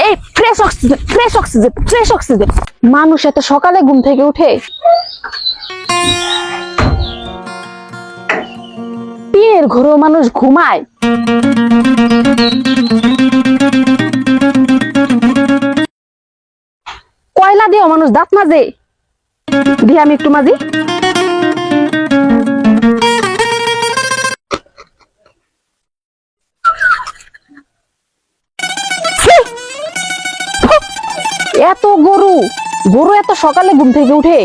এই fresh oxygen, fresh oxygen, fresh oxygen. মানুষ এত সকালে ঘুম থেকে উঠে? টিনের ঘরেও মানুষ ঘুমায়? কয়লা দিয়েও মানুষ দাঁত মাজে? দিয়ে আমি একটু মাজি। এত গরু, গরু এত সকালে ঘুম থেকে উঠে?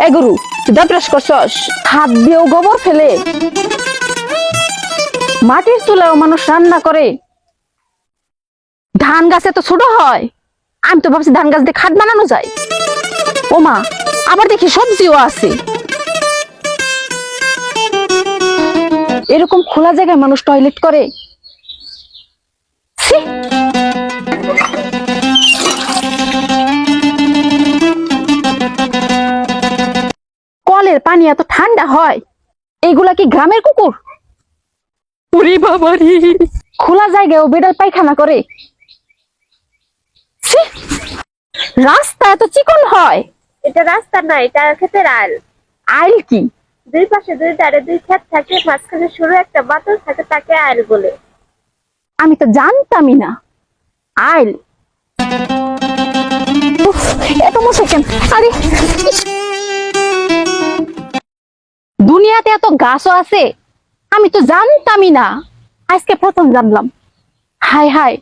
এই গরু, তুই দাঁত ব্রাশ করছস? হাত দিয়েও গোবর ফেলে? মাটির চুলাও মানুষ রান্না করে? ধান গাছে তো ছোট হয়, আমি তো ভাবছি ধান গাছ দিয়ে খাট বানানো যায়। ও মা, আবার দেখি সবজিও আছে। এরকম খোলা জায়গায় মানুষ টয়লেট করে? ছি! কলের পানি এত ঠান্ডা হয়? এইগুলা কি গ্রামের কুকুর? ওরে বাবারে, খোলা জায়গায়ও বেড়াল পায়খানা করে? ছি! রাস্তা এত চিকন হয়? এটা রাস্তা না, এটা ক্ষেতের আইল। আইল কি? দুই পাশে দুই ধারে দুই ক্ষেত থাকে, মাঝখানে সরু একটা বাতল থাকে, তাকে আইল বলে। আমি তো জানতামই না। আইল? উফ, এত মশা কেন? আরে ইস! দুনিয়াতে এত গাছও আছে, আমি তো জানতামই না। আজকে প্রথম জানলাম। হায় হায়,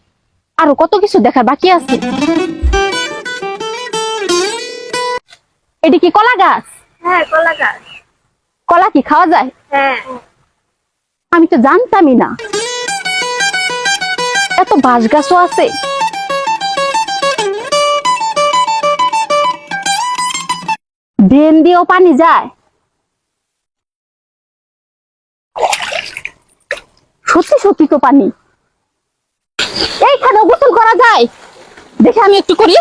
আরো কত কিছু দেখার বাকি আছে। এটি কি কলা গাছ? হ্যাঁ, কলা গাছ। কলা কি খাওয়া যায়? হ্যাঁ। আমি তো জানতামই না। এত বাঁশ গাছও আছে? ড্রেন দিয়েও পানি যায়? সত্যি সত্যি তো পানি। এইখানে গোসল করা যায়? দেখে আমি একটু করি।